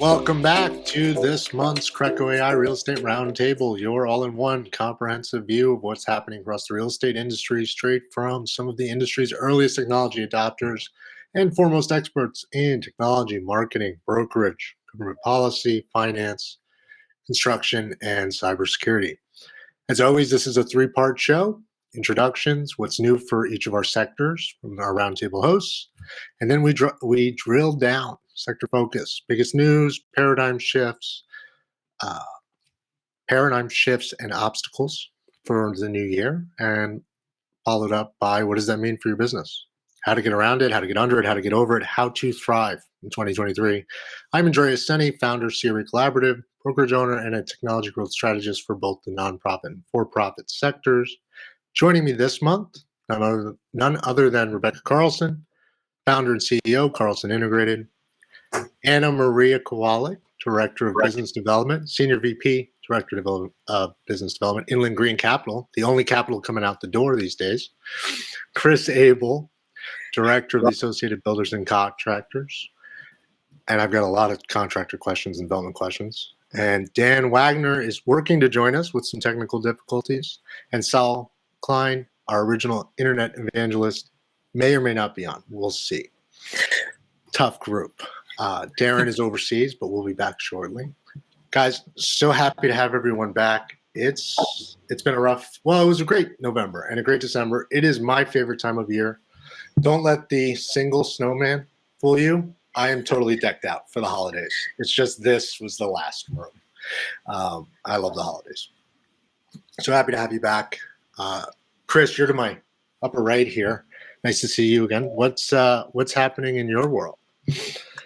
Welcome back to this month's CRECo.ai Real Estate Roundtable, your all-in-one comprehensive view of what's happening across the real estate industry, straight from some of the industry's earliest technology adopters and foremost experts in technology, marketing, brokerage, government policy, finance, construction, and cybersecurity. As always, this is a three-part show: introductions, what's new for each of our sectors from our roundtable hosts, and then we drill down, sector focus, biggest news, paradigm shifts and obstacles for the new year, and followed up by what does that mean for your business? How to get around it, how to get under it, how to get over it, how to thrive in 2023. I'm Andreas, Senie, founder of CRECollaborative, brokerage owner, and a technology growth strategist for both the nonprofit and for-profit sectors. Joining me this month, none other than Rebekah Carlson, founder and CEO, Carlson Integrated, Maria Kowalik, Director of Business Development, Senior VP, Director of Business Development, Inland Green Capital, the only capital coming out the door these days. Chris Abel, Director of the Associated Builders and Contractors. And I've got a lot of contractor questions and development questions. And Dan Wagner is working to join us with some technical difficulties. And Sal Klein, our original internet evangelist, may or may not be on. We'll see. Tough group. Darren is overseas, but we'll be back shortly. Guys, so happy to have everyone back. It's been a rough, well, it was a great November and a great December. It is my favorite time of year. Don't let the single snowman fool you. I am totally decked out for the holidays. It's just this was the last room. I love the holidays. So happy to have you back. Chris, you're to my upper right here. Nice to see you again. What's happening in your world?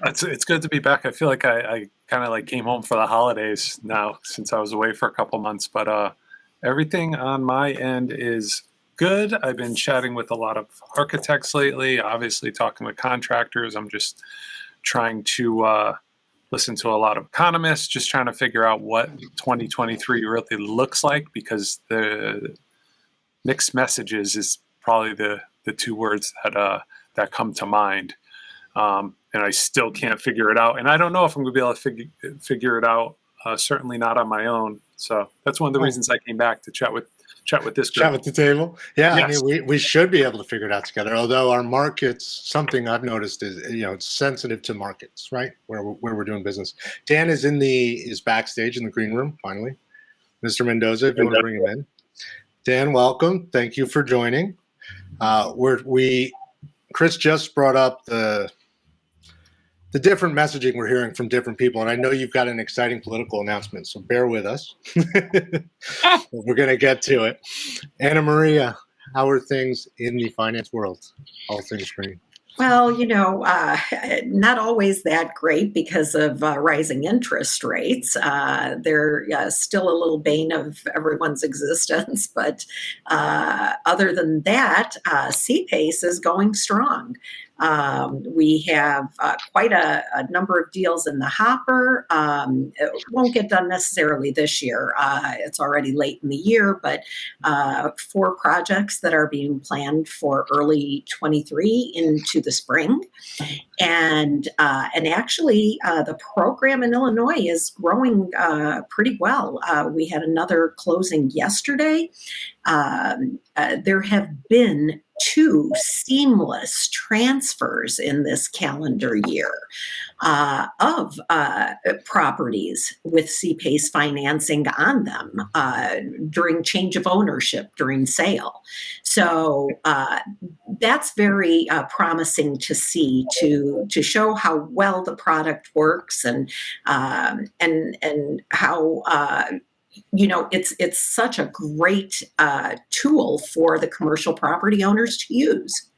It's good to be back. I feel like I kind of came home for the holidays now since I was away for a couple months, but everything on my end is good. I've been chatting with a lot of architects lately, obviously talking with contractors. I'm just trying to listen to a lot of economists, just trying to figure out what 2023 really looks like, because the mixed messages is probably the two words that come to mind. And I still can't figure it out. And I don't know if I'm going to be able to figure it out, certainly not on my own. So that's one of the reasons I came back to chat with this group. Chat with the table. Yeah, yes. I mean, we should be able to figure it out together. Although our markets, something I've noticed is, it's sensitive to markets, right? Where we're doing business. Dan is backstage in the green room, finally. Mr. Mendoza, if you want to bring him in. Dan, welcome. Thank you for joining. Chris just brought up the different messaging we're hearing from different people, and I know you've got an exciting political announcement, so bear with us. We're going to get to it. Maria, how are things in the finance world? All things green. Well, not always that great because of rising interest rates. They're still a little bane of everyone's existence. But other than that, CPACE is going strong. We have quite a number of deals in the hopper. It won't get done necessarily this year. It's already late in the year, but 4 projects that are being planned for early 23 into the spring. And actually, the program in Illinois is growing pretty well. We had another closing yesterday. There have been 2 seamless transfers in this calendar year of properties with CPACE financing on them during change of ownership, during sale. So that's very promising to see, to show how well the product works and how it's such a great tool for the commercial property owners to use.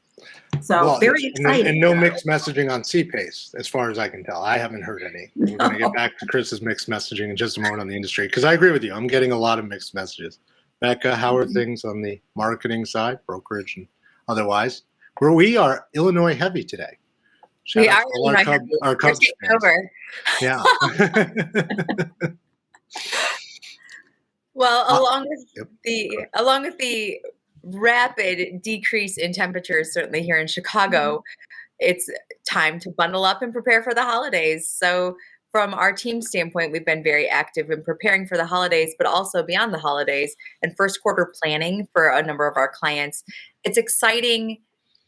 So very exciting. And no mixed messaging on CPACE, as far as I can tell. I haven't heard any. We're going to get back to Chris's mixed messaging in just a moment on the industry, because I agree with you. I'm getting a lot of mixed messages. Becca, how are things on the marketing side, brokerage and otherwise? Where we are Illinois heavy today. We are our Cubs fans. Over. Yeah. Well, along with the rapid decrease in temperatures, certainly here in Chicago, it's time to bundle up and prepare for the holidays. So from our team standpoint, we've been very active in preparing for the holidays, but also beyond the holidays and first quarter planning for a number of our clients. It's exciting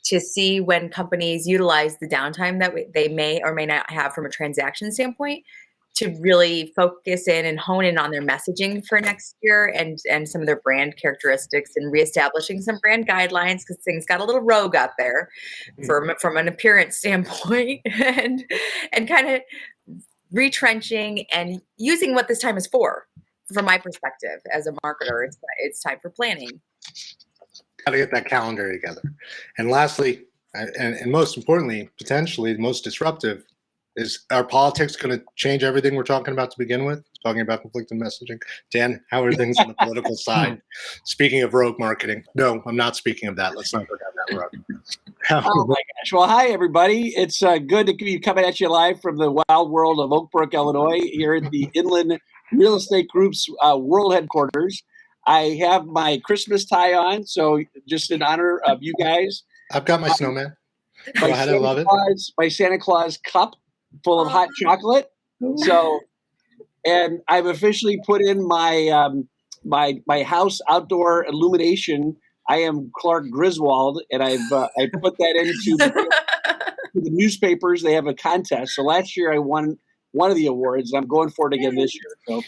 to see when companies utilize the downtime that they may or may not have from a transaction standpoint to really focus in and hone in on their messaging for next year and some of their brand characteristics and reestablishing some brand guidelines because things got a little rogue out there from an appearance standpoint and kind of retrenching and using what this time is for. From my perspective as a marketer, it's time for planning. Got to get that calendar together. And lastly, and most importantly, potentially the most disruptive, is our politics going to change everything we're talking about to begin with? Talking about conflicting messaging. Dan, how are things on the political side? Speaking of rogue marketing. No, I'm not speaking of that. Let's not go down that road. Oh my gosh. Well, hi, everybody. It's good to be coming at you live from the wild world of Oak Brook, Illinois, here at the Inland Real Estate Group's world headquarters. I have my Christmas tie on, so just in honor of you guys. I've got my snowman. Go ahead, I love it. My Santa Claus cup full of hot chocolate. So, and I've officially put in my my house outdoor illumination. I am Clark Griswold, and I put that into the newspapers. They have a contest. So last year I won one of the awards, and I'm going for it again this year. So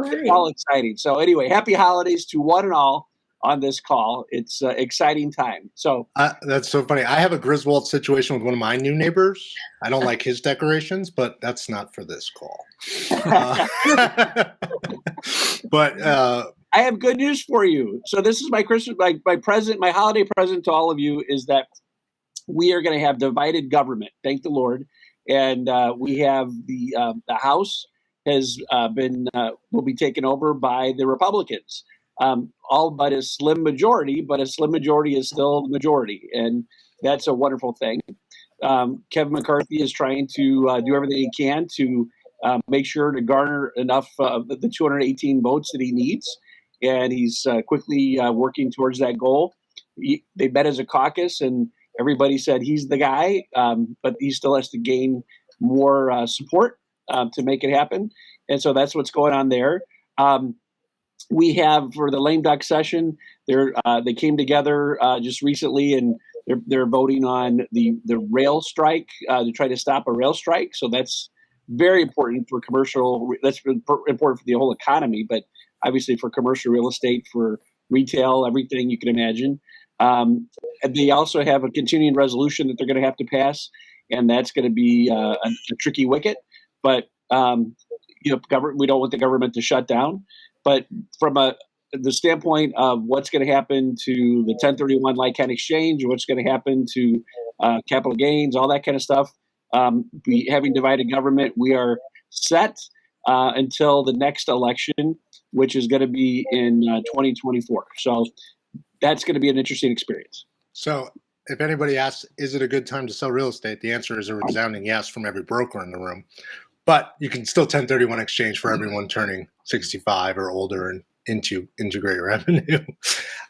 it's all exciting. So anyway, happy holidays to one and all on this call. It's an exciting time. So that's so funny. I have a Griswold situation with one of my new neighbors. I don't like his decorations, but that's not for this call. But I have good news for you. So this is my Christmas, my present, my holiday present to all of you is that we are going to have divided government. Thank the Lord. And we have the House has will be taken over by the Republicans. All but a slim majority, but a slim majority is still the majority. And that's a wonderful thing. Kevin McCarthy is trying to do everything he can to make sure to garner enough of the 218 votes that he needs. And he's quickly working towards that goal. They met as a caucus, and everybody said he's the guy, but he still has to gain more support to make it happen. And so that's what's going on there. We have for the lame duck session, they came together just recently, and they're voting on the rail strike to try to stop a rail strike. So that's very important for commercial. That's important for the whole economy, but obviously for commercial real estate, for retail, everything you can imagine. And they also have a continuing resolution that they're going to have to pass, and that's going to be a tricky wicket. But government, we don't want the government to shut down. But from the standpoint of what's going to happen to the 1031 like-kind exchange, what's going to happen to capital gains, all that kind of stuff, having divided government, we are set until the next election, which is going to be in 2024. So that's going to be an interesting experience. So if anybody asks, is it a good time to sell real estate? The answer is a resounding yes from every broker in the room. But you can still 1031 exchange for everyone turning 65 or older and into great revenue.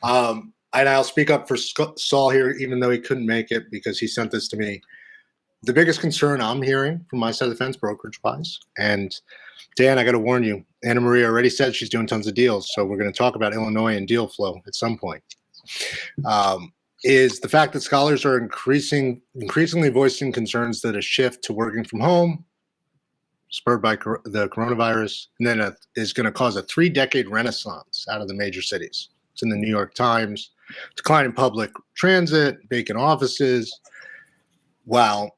And I'll speak up for Saul here, even though he couldn't make it because he sent this to me. The biggest concern I'm hearing from my side of the fence, brokerage-wise, and Dan, I got to warn you, Anna Maria already said she's doing tons of deals, so we're going to talk about Illinois and deal flow at some point, is the fact that scholars are increasingly voicing concerns that a shift to working from home, spurred by the coronavirus, and then is going to cause a 3-decade renaissance out of the major cities. It's in the New York Times. Decline in public transit, vacant offices. Wow.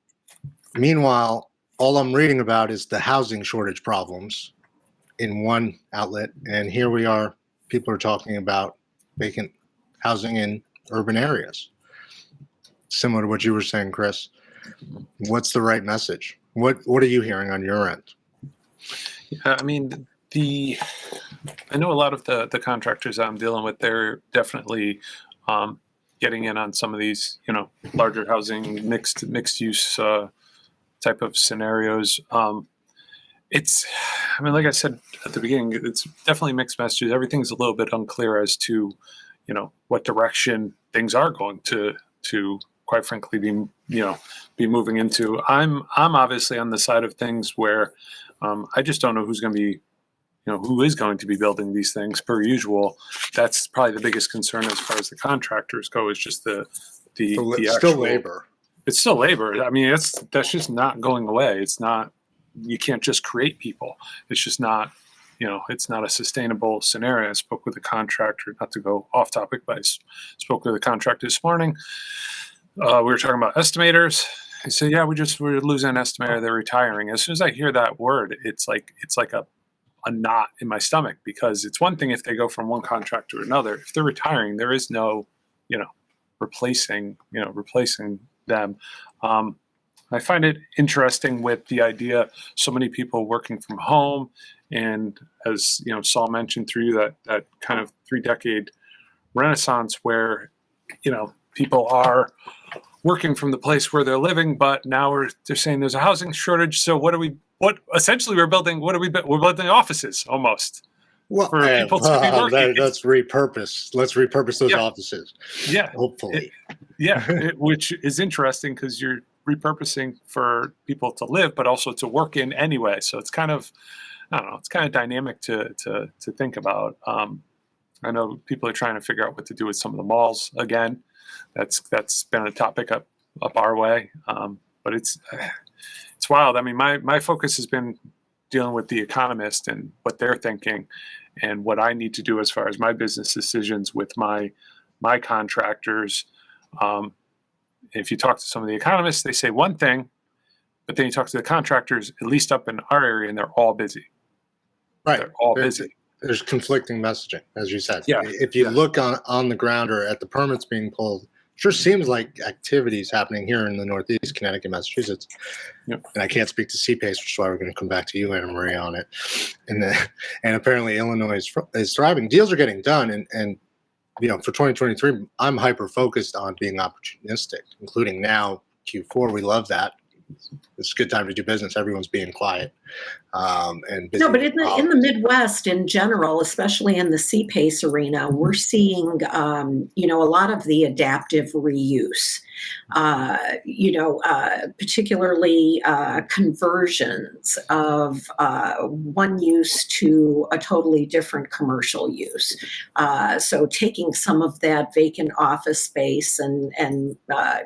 Meanwhile, all I'm reading about is the housing shortage problems in one outlet. And here we are, people are talking about vacant housing in urban areas. Similar to what you were saying, Chris. What's the right message? What are you hearing on your end? Yeah, I mean, I know a lot of the contractors I'm dealing with, they're definitely getting in on some of these, larger housing, mixed use type of scenarios. It's, like I said at the beginning, it's definitely mixed messages. Everything's a little bit unclear as to, what direction things are going to quite frankly be moving into. I'm obviously on the side of things where I just don't know who's going to be, who is going to be building these things per usual. That's probably the biggest concern as far as the contractors go, is just the actual still labor. It's still labor. I mean, that's just not going away. It's not, you can't just create people. It's just not, it's not a sustainable scenario. I spoke with a contractor, not to go off topic, but I spoke with a contractor this morning. We were talking about estimators. He said, yeah, we're losing an estimator. They're retiring. As soon as I hear that word, it's like a knot in my stomach, because it's one thing if they go from one contract to another. If they're retiring, there is no, replacing them. I find it interesting with the idea, so many people working from home, and as Saul mentioned, through that kind of 3-decade renaissance where people are working from the place where they're living, but now they're saying there's a housing shortage. So essentially we're building offices almost. Well, for people to be working. Let's repurpose. Let's repurpose those offices. Yeah, hopefully. Which is interesting, because you're repurposing for people to live, but also to work in anyway. So it's kind of, I don't know, it's kind of dynamic to think about. I know people are trying to figure out what to do with some of the malls again. That's been a topic up our way, but it's wild. I mean, my focus has been dealing with the economist and what they're thinking, and what I need to do as far as my business decisions with my contractors. If you talk to some of the economists, they say one thing, but then you talk to the contractors, at least up in our area, and they're all busy. Right, they're all busy. There's conflicting messaging, as you said. Yeah. If you look on the ground or at the permits being pulled, sure seems like activities happening here in the Northeast, Connecticut, Massachusetts. Yep. And I can't speak to CPACE, which is why we're going to come back to you, Anna Maria, on it. And apparently Illinois is thriving. Deals are getting done. And for 2023, I'm hyper-focused on being opportunistic, including now Q4. We love that. It's a good time to do business. Everyone's being quiet and busy. No, but in the Midwest in general, especially in the CPACE arena, we're seeing a lot of the adaptive reuse. Particularly conversions of one use to a totally different commercial use. So taking some of that vacant office space and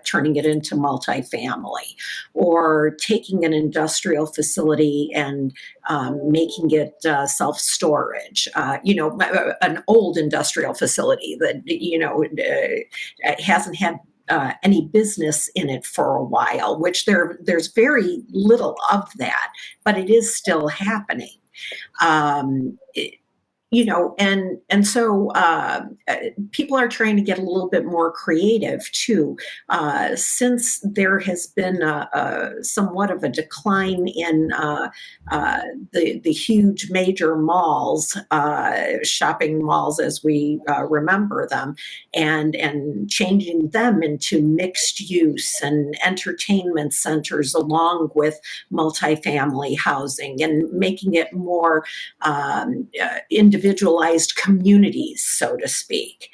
turning it into multifamily, or taking an industrial facility and making it self-storage. An old industrial facility that hasn't had any business in it for a while, which there's very little of that, but it is still happening. So people are trying to get a little bit more creative too. Since there has been somewhat of a decline in the huge major malls, shopping malls as we remember them, and changing them into mixed use and entertainment centers along with multifamily housing, and making it more individualized communities, so to speak.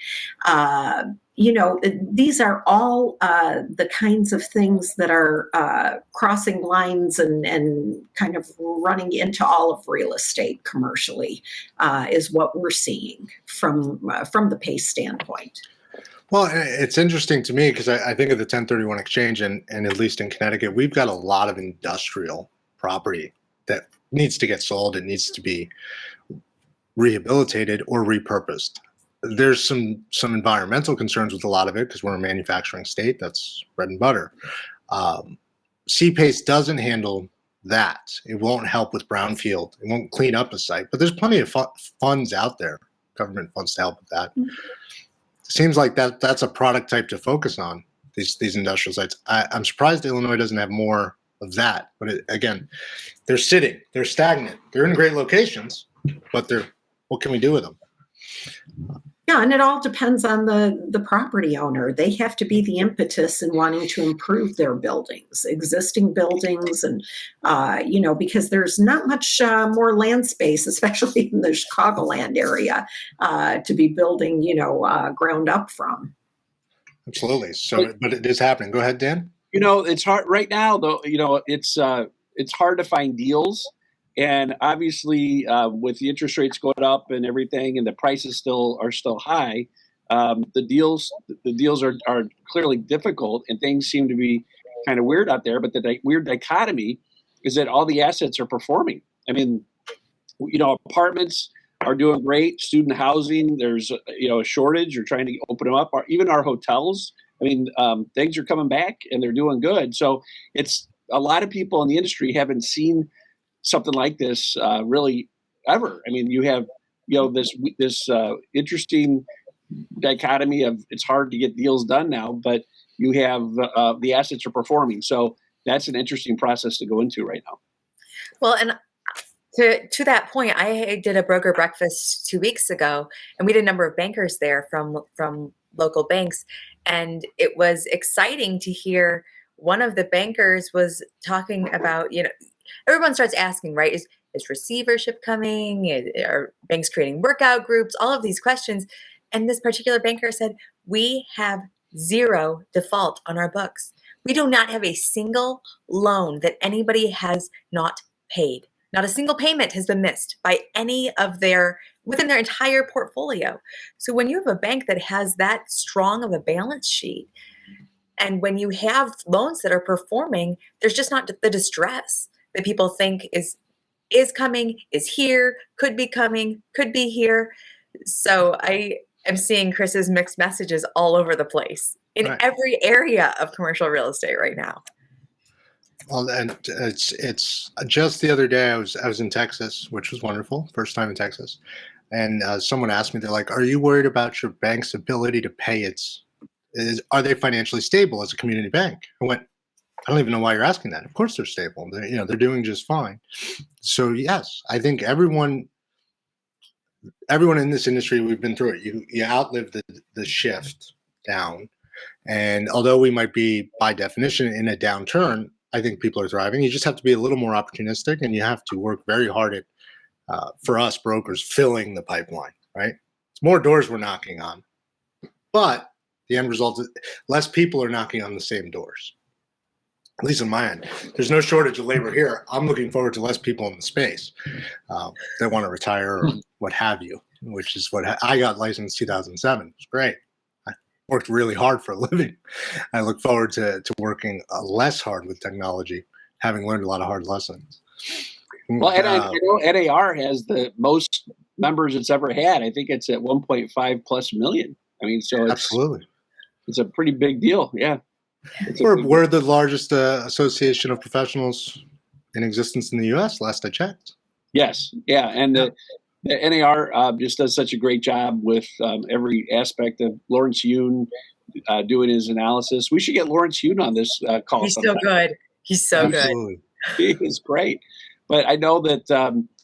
These are all the kinds of things that are crossing lines and kind of running into all of real estate commercially, is what we're seeing from the PACE standpoint. Well, it's interesting to me because I think of the 1031 exchange, and at least in Connecticut, we've got a lot of industrial property that needs to get sold. It needs to be rehabilitated or repurposed. There's some environmental concerns with a lot of it because we're a manufacturing state. That's bread and butter. CPACE doesn't handle that. It won't help with brownfield. It won't clean up a site, but there's plenty of funds out there, government funds to help with that. Mm-hmm. It seems like that's a product type to focus on, these industrial sites. I'm surprised Illinois doesn't have more of that. But again, they're sitting, they're stagnant. They're in great locations, but what can we do with them? Yeah, and it all depends on the property owner. They have to be the impetus in wanting to improve their buildings, existing buildings, and because there's not much more land space, especially in the Chicagoland area, to be building, ground up from. Absolutely. So, but it is happening. Go ahead, Dan. It's hard right now, though. It's hard to find deals, and obviously with the interest rates going up and everything, and the prices are still high, the deals are clearly difficult, and things seem to be kind of weird out there. But the weird dichotomy is that all the assets are performing. I mean, apartments are doing great. Student housing, there's a shortage. You're trying to open them up. Even our hotels. I mean, things are coming back and they're doing good. So it's a lot of people in the industry haven't seen something like this really ever. I mean, you have this interesting dichotomy of it's hard to get deals done now, but you have the assets are performing. So that's an interesting process to go into right now. Well, and to that point, I did a broker breakfast 2 weeks ago, and we had a number of bankers there from local banks, and it was exciting to hear one of the bankers was talking about, everyone starts asking, right, is receivership coming? Are banks creating workout groups? All of these questions. And this particular banker said, we have 0 default on our books. We do not have a single loan that anybody has not paid. Not a single payment has been missed by any of within their entire portfolio. So when you have a bank that has that strong of a balance sheet, and when you have loans that are performing, there's just not the distress that people think is coming, is here, could be coming, could be here. So I am seeing Chris's mixed messages all over the place in every area of commercial real estate right now. Well, and it's just the other day I was in Texas, which was wonderful, first time in Texas, and someone asked me, they're like, "Are you worried about your bank's ability to pay are they financially stable as a community bank?" I went, "I don't even know why you're asking that. Of course they're stable. They're doing just fine." So yes, I think everyone in this industry, we've been through it. You outlive the shift down, and although we might be by definition in a downturn, I think people are thriving. You just have to be a little more opportunistic, and you have to work very hard at, for us brokers, filling the pipeline, right? It's more doors we're knocking on. But the end result is less people are knocking on the same doors, at least on my end. There's no shortage of labor here. I'm looking forward to less people in the space that want to retire or what have you, which is what I got licensed 2007. It's great. Worked really hard for a living. I look forward to working less hard with technology, having learned a lot of hard lessons. Well, and I know NAR has the most members it's ever had. I think it's at 1.5+ million. I mean, so absolutely, it's a pretty big deal. Yeah, we're the largest association of professionals in existence in the U.S. Last I checked. Yes, yeah, and the NAR just does such a great job with every aspect of Lawrence Yoon doing his analysis. We should get Lawrence Yoon on this call. He's sometime. So good. He's so Absolutely. Good. He is great. But I know that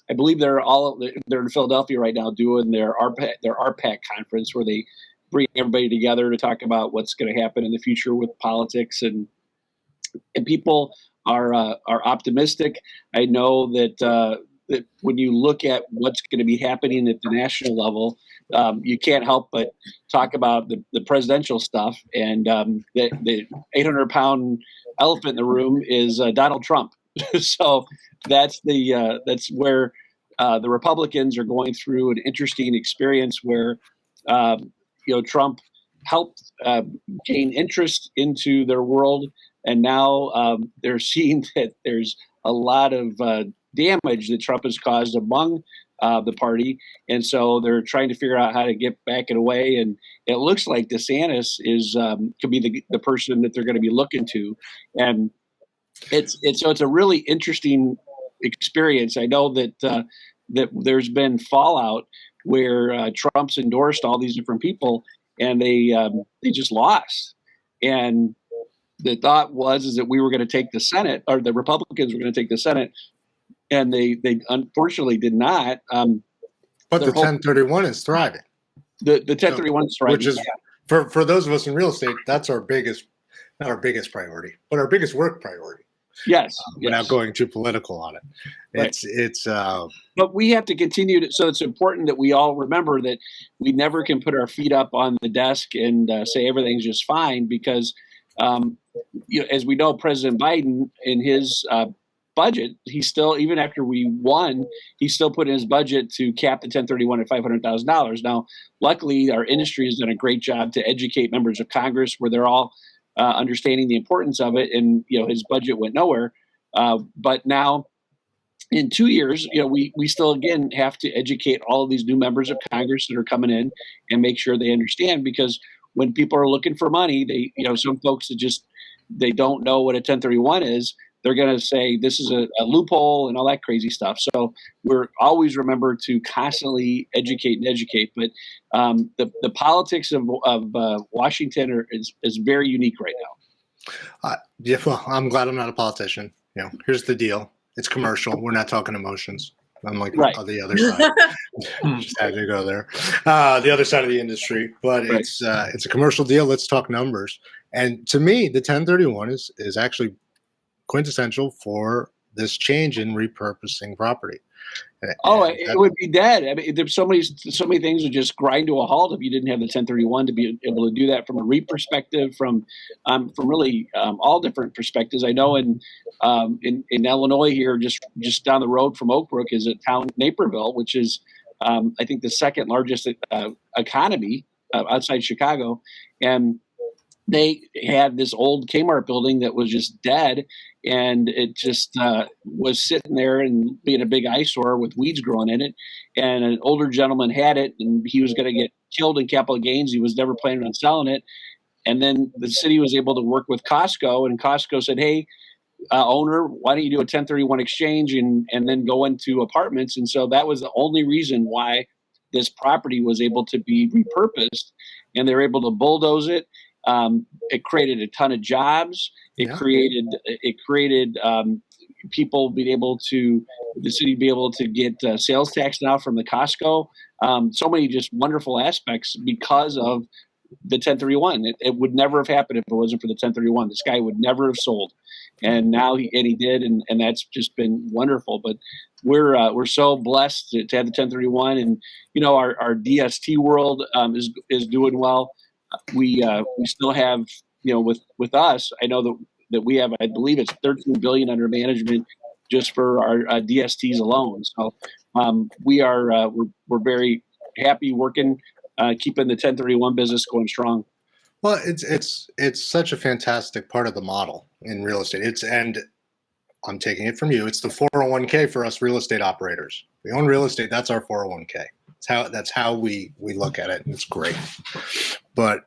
I believe they're in Philadelphia right now doing their RPAC conference where they bring everybody together to talk about what's going to happen in the future with politics, and people are optimistic. I know that when you look at what's going to be happening at the national level, you can't help but talk about the presidential stuff. And the 800-pound elephant in the room is Donald Trump. So that's where the Republicans are going through an interesting experience where Trump helped gain interest into their world, and now they're seeing that there's a lot of damage that Trump has caused among the party, and so they're trying to figure out how to get back in away. And it looks like DeSantis could be the person that they're going to be looking to, and it's a really interesting experience. I know that there's been fallout where Trump's endorsed all these different people, and they just lost. And the thought is that we were going to take the Senate, or the Republicans were going to take the Senate, and they unfortunately did not. But the 1031 is thriving. The 1031 is thriving, which is for those of us in real estate, that's our biggest, not our biggest priority, but our biggest work priority. Yes. Without going too political on it. Right. But we have to continue to, so it's important that we all remember that we never can put our feet up on the desk and say everything's just fine, because as we know, President Biden in his budget, he still, even after we won, he still put in his budget to cap the 1031 at $500,000. Now, luckily, our industry has done a great job to educate members of Congress where they're all understanding the importance of it, and his budget went nowhere. But now, in 2 years, we still again have to educate all of these new members of Congress that are coming in and make sure they understand, because when people are looking for money, they some folks that they don't know what a 1031 is. They're going to say this is a loophole and all that crazy stuff. So we're always remember to constantly educate. But the politics of Washington is very unique right now. Yeah, well, I'm glad I'm not a politician. Here's the deal. It's commercial. We're not talking emotions. I'm like on the other side. Just had to go there. The other side of the industry. But it's a commercial deal. Let's talk numbers. And to me, the 1031 is actually quintessential for this change in repurposing property. It would be dead. I mean, there's so many things would just grind to a halt if you didn't have the 1031 to be able to do that from a REIT perspective, from really all different perspectives. I know in Illinois here, just down the road from Oak Brook, is a town, Naperville, which is I think the second largest economy outside Chicago, and they had this old Kmart building that was just dead, and it just was sitting there and being a big eyesore with weeds growing in it. And an older gentleman had it, and he was going to get killed in capital gains. He was never planning on selling it. And then the city was able to work with Costco, and Costco said, hey, owner, why don't you do a 1031 exchange and then go into apartments? And so that was the only reason why this property was able to be repurposed, and they were able to bulldoze it. It created a ton of jobs. It created people being able to, the city be able to get sales tax now from the Costco. So many just wonderful aspects because of the 1031. It would never have happened if it wasn't for the 1031. This guy would never have sold, and now he did, and that's just been wonderful. But we're so blessed to have the 1031, and our DST world is doing well. We still have, with us, I know that we have, I believe it's $13 billion under management just for our DSTs alone. So we're very happy working, keeping the 1031 business going strong. Well, it's such a fantastic part of the model in real estate. And I'm taking it from you. It's the 401k for us real estate operators. We own real estate. That's our 401k. That's how we look at it, and it's great. But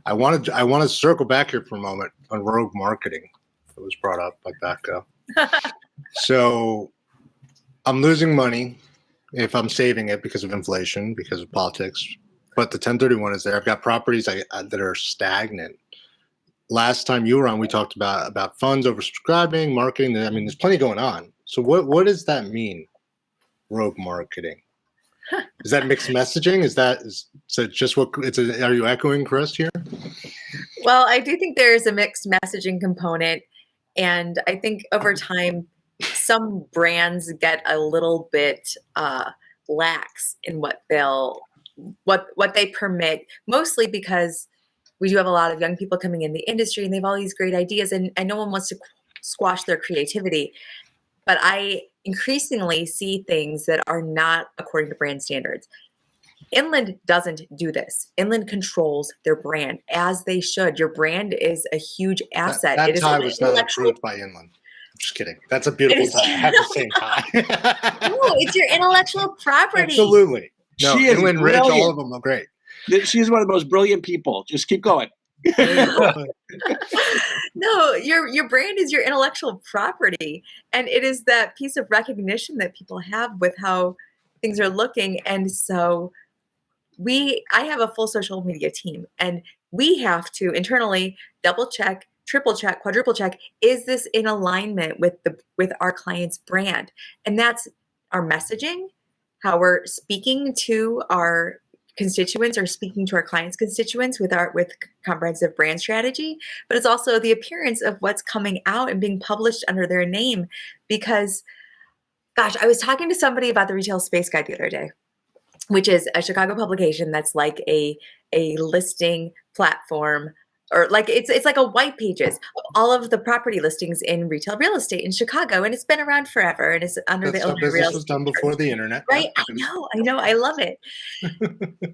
I want to circle back here for a moment on rogue marketing. It was brought up by Rebekah. So I'm losing money if I'm saving it because of inflation, because of politics. But the 1031 is there. I've got properties that are stagnant. Last time you were on, we talked about funds oversubscribing, marketing. I mean, there's plenty going on. So what does that mean, rogue marketing? Is that mixed messaging? Is it just are you echoing Chris here? Well, I do think there is a mixed messaging component. And I think over time, some brands get a little bit lax in what they permit, mostly because we do have a lot of young people coming in the industry, and they have all these great ideas, and no one wants to squash their creativity. But I increasingly see things that are not according to brand standards. Inland doesn't do this. Inland controls their brand, as they should. Your brand is a huge asset. That tie was not approved by Inland. I'm just kidding. That's a beautiful tie. I have the same tie. No, it's your intellectual property. Absolutely. No, she is Inland Ridge, all of them look great. She's one of the most brilliant people. Just keep going. No, your brand is your intellectual property, and it is that piece of recognition that people have with how things are looking. And so I have a full social media team, and we have to internally double check, triple check, quadruple check, is this in alignment with our client's brand? And that's our messaging, how we're speaking to our constituents or speaking to our clients' constituents with comprehensive brand strategy, but it's also the appearance of what's coming out and being published under their name. Because, gosh, I was talking to somebody about the Retail Space Guide the other day, which is a Chicago publication that's like a listing platform, or like it's like a white pages of all of the property listings in retail real estate in Chicago, and it's been around forever, and it's under That's the how Illinois Real business was Estate done before the internet. Right? Yeah. I know, I love it.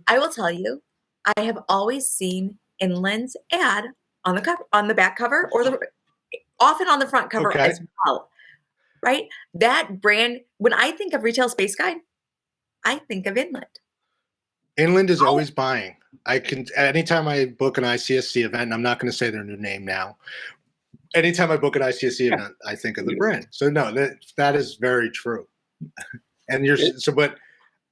I will tell you, I have always seen Inland's ad on the cover, on the back cover, or often on the front cover Okay. as well. Right? That brand, when I think of Retail Space Guide, I think of Inland. Inland is always buying. Anytime I book an ICSC event, and I'm not going to say their new name now. Anytime I book an ICSC event, I think of the brand. So no, that is very true. And but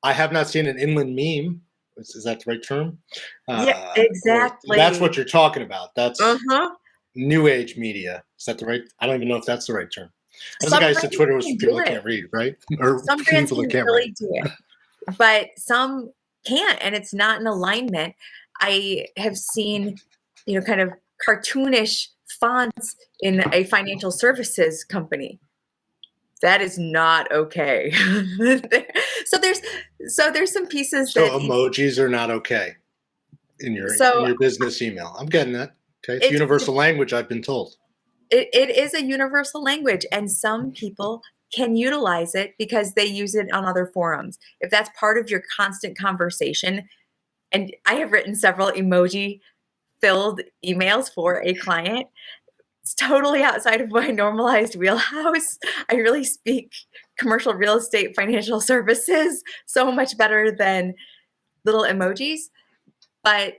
I have not seen an Inland meme. Is that the right term? Yeah, exactly. That's what you're talking about. That's new age media. Is that the right? I don't even know if that's the right term. As the guy said, Twitter was for people that can't read, right? Or some brands people that can can't really read. do it, but some can't, and it's not in alignment. I have seen, kind of cartoonish fonts in a financial services company. That is not okay. So there's some pieces So that emojis are not okay in your business email. I'm getting that. Okay, it's universal language, I've been told. It is a universal language, and some people can utilize it because they use it on other forums. If that's part of your constant conversation, and I have written several emoji-filled emails for a client, it's totally outside of my normalized wheelhouse. I really speak commercial real estate financial services so much better than little emojis, but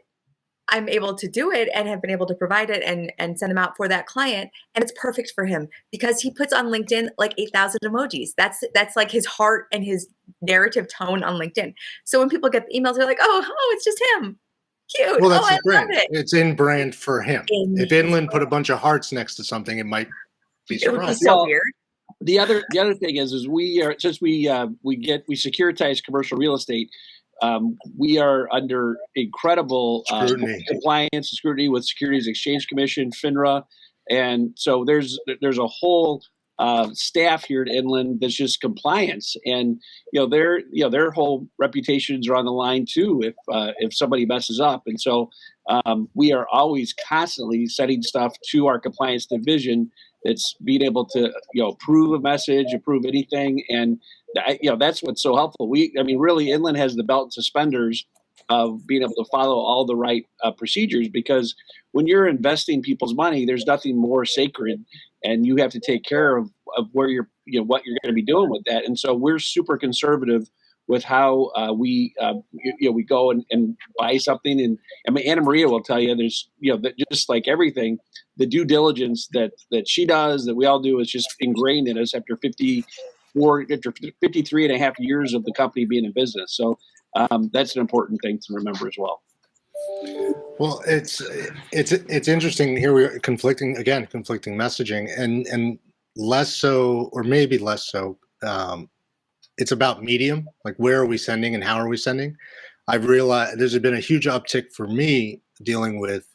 I'm able to do it and have been able to provide it and send them out for that client. And it's perfect for him because he puts on LinkedIn like 8,000 emojis. That's like his heart and his narrative tone on LinkedIn. So when people get the emails, they're like, oh, it's just him. Cute. Well, that's I the brand. love it. It's in brand for him. If Inland put a bunch of hearts next to something, it might be surprising. It would be so weird. The other thing is we are, since we securitize commercial real estate, we are under incredible compliance and scrutiny with Securities Exchange Commission, FINRA, and so there's a whole staff here at Inland that's just compliance, and their whole reputations are on the line too if somebody messes up, and so we are always constantly sending stuff to our compliance division that's being able to approve a message, approve anything, and that's what's so helpful. Really, Inland has the belt and suspenders of being able to follow all the right procedures, because when you're investing people's money, there's nothing more sacred, and you have to take care of where what you're going to be doing with that. And so we're super conservative with how we go and buy something. And Anna Maria will tell you, there's that just like everything, the due diligence that she does, that we all do, is just ingrained in us after 53 and a half years of the company being in business. So that's an important thing to remember as well. Well, it's interesting here. We're conflicting messaging, and less so, or maybe less so. It's about medium, like where are we sending and how are we sending. I've realized there's been a huge uptick for me dealing with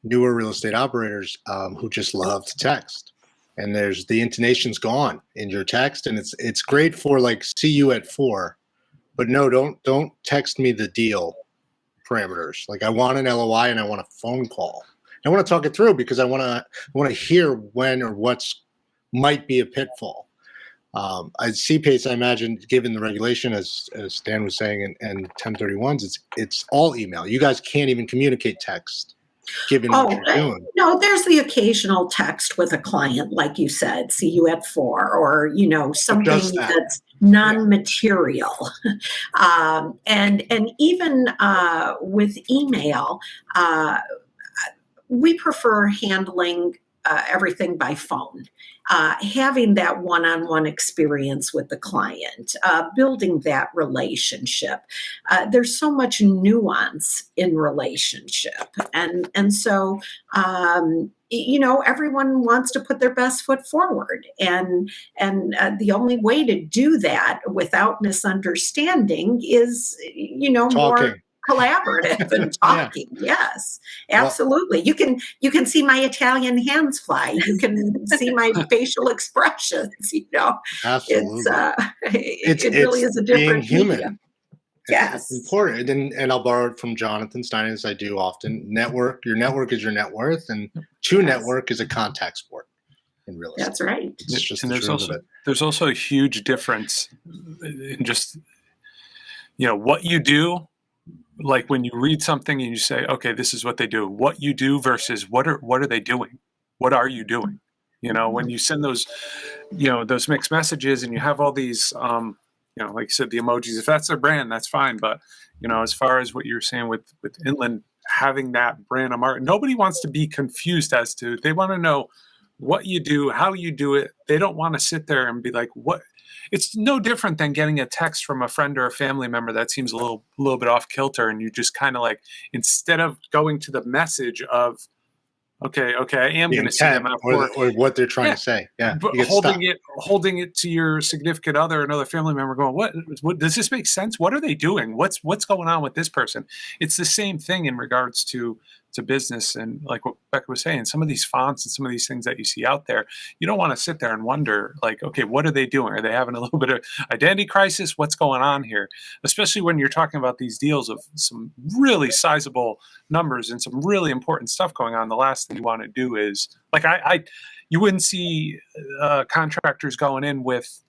newer real estate operators who just love to text, and there's the intonation's gone in your text, and it's great for like see you at 4, but no, don't text me the deal parameters. Like I want an LOI and I want a phone call. I want to talk it through because I want to hear when or what's might be a pitfall. CPACE, I imagine, given the regulation, as Dan was saying, and 1031s, it's all email. You guys can't even communicate text, given what you're doing. No, there's the occasional text with a client, like you said, see you at 4, or something that's non-material. And even with email, we prefer handling everything by phone. Having that one-on-one experience with the client, building that relationship. There's so much nuance in relationship. And so, everyone wants to put their best foot forward. And the only way to do that without misunderstanding is, Talking. collaborative and talking. Yes, absolutely. You can see my Italian hands fly. You can see my facial expressions. Absolutely. It really is a different being human. medium. Yes, it's important. And I'll borrow it from Jonathan Stein, as I do often. Your network is your net worth, and network is a contact sport in real estate. That's right. It's just and the truth of it. There's also a huge difference in just what you do. Like when you read something and you say, okay, this is what they do. What you do versus what are they doing? What are you doing? When you send those those mixed messages and you have all these like you said, the emojis, if that's their brand, that's fine. But, as far as what you're saying with Inland, having that brand of market, nobody wants to be confused as to, they want to know what you do, how you do it. They don't want to sit there and be like, what? It's no different than getting a text from a friend or a family member that seems a little bit off kilter. And you just kind of like, instead of going to the message of, okay, I am going to see them out or what they're trying to say. Yeah, but holding it to your significant other, another family member, going, what does this make sense? What are they doing? What's going on with this person? It's the same thing in regards to business, and like what Rebekah was saying, some of these fonts and some of these things that you see out there, you don't want to sit there and wonder, like, okay, what are they doing? Are they having a little bit of identity crisis? What's going on here? Especially when you're talking about these deals of some really sizable numbers and some really important stuff going on. The last thing you want to do is, like, you wouldn't see contractors going in with,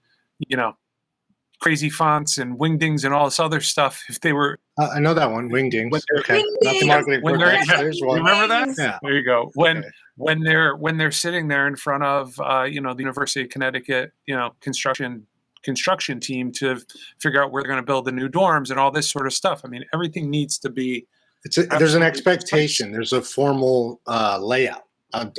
crazy fonts and wingdings and all this other stuff if they were. I know that one, wingdings. Okay, not the marketing. There's one. Remember that? Yeah. There you go. When they're sitting there in front of the University of Connecticut, construction team to figure out where they're going to build the new dorms and all this sort of stuff. I mean, everything needs to be. There's an expectation. There's a formal layout. I'm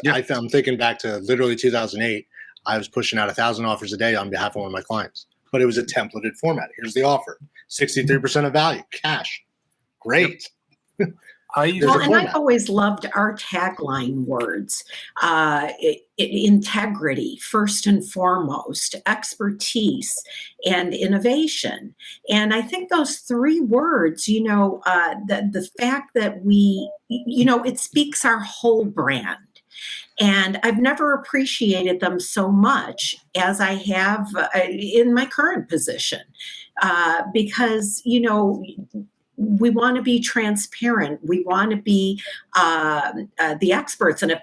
thinking back to literally 2008. I was pushing out 1,000 offers a day on behalf of one of my clients. But it was a templated format. Here's the offer: 63% of value, cash. Great. I always loved our tagline words: integrity, first and foremost, expertise, and innovation. And I think those three words, the fact that it speaks our whole brand. And I've never appreciated them so much as I have in my current position, because, we want to be transparent. We want to be the experts. And if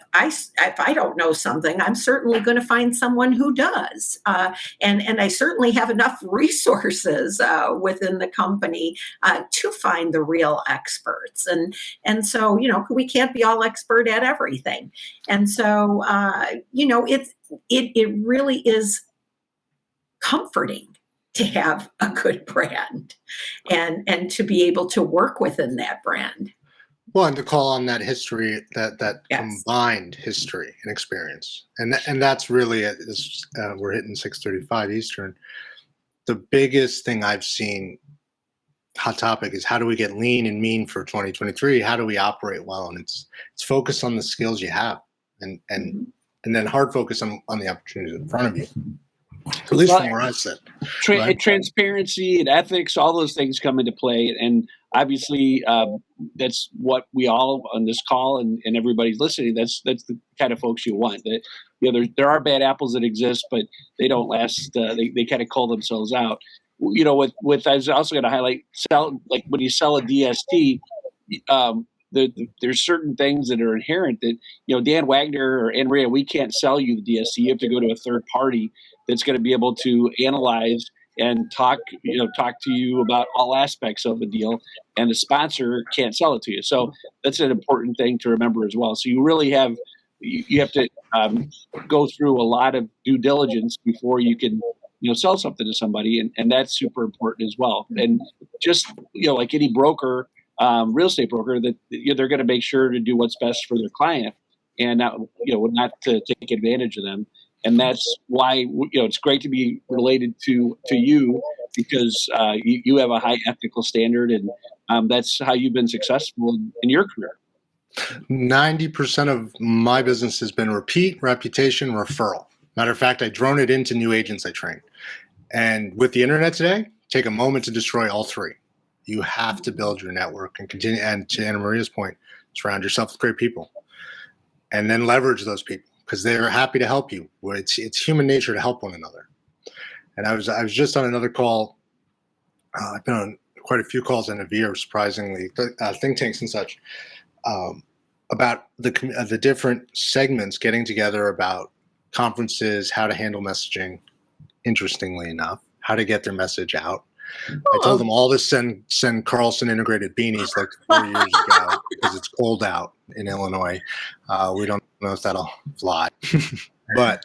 I don't know something, I'm certainly going to find someone who does. And I certainly have enough resources within the company to find the real experts. And so, we can't be all expert at everything. And so, it really is comforting to have a good brand and to be able to work within that brand. Well, and to call on that history, that combined history and experience. And that's really, we're hitting 6:35 Eastern. The biggest thing I've seen, hot topic, is how do we get lean and mean for 2023? How do we operate well? And it's focused on the skills you have and then hard focus on the opportunities in front of you. At least from where I sit. Transparency and ethics, all those things come into play. And obviously, that's what we all on this call and everybody's listening, that's the kind of folks you want. That there are bad apples that exist, but they don't last. They kind of cull themselves out. With I was also going to highlight, like when you sell a DST, there's certain things that are inherent that, Dan Wagner or Andrea, we can't sell you the DST. You have to go to a third party that's going to be able to analyze and talk to you about all aspects of the deal, and the sponsor can't sell it to you. So that's an important thing to remember as well. So you really have to go through a lot of due diligence before you can sell something to somebody, and that's super important as well. And just like any broker, real estate broker, that they're going to make sure to do what's best for their client and not to take advantage of them. And that's why it's great to be related to you, because you have a high ethical standard, and that's how you've been successful in your career. 90% of my business has been repeat, reputation, referral. Matter of fact, I drone it into new agents I train. And with the internet today, take a moment to destroy all three. You have to build your network and continue. And to Anna Maria's point, surround yourself with great people, and then leverage those people because they're happy to help you. It's human nature to help one another. And I was just on another call. I've been on quite a few calls in a year, surprisingly, think tanks and such, about the different segments getting together about conferences, how to handle messaging. Interestingly enough, how to get their message out. I told them all to send Carlson integrated beanies like 4 years ago because it's cold out in Illinois. We don't know if that'll fly, but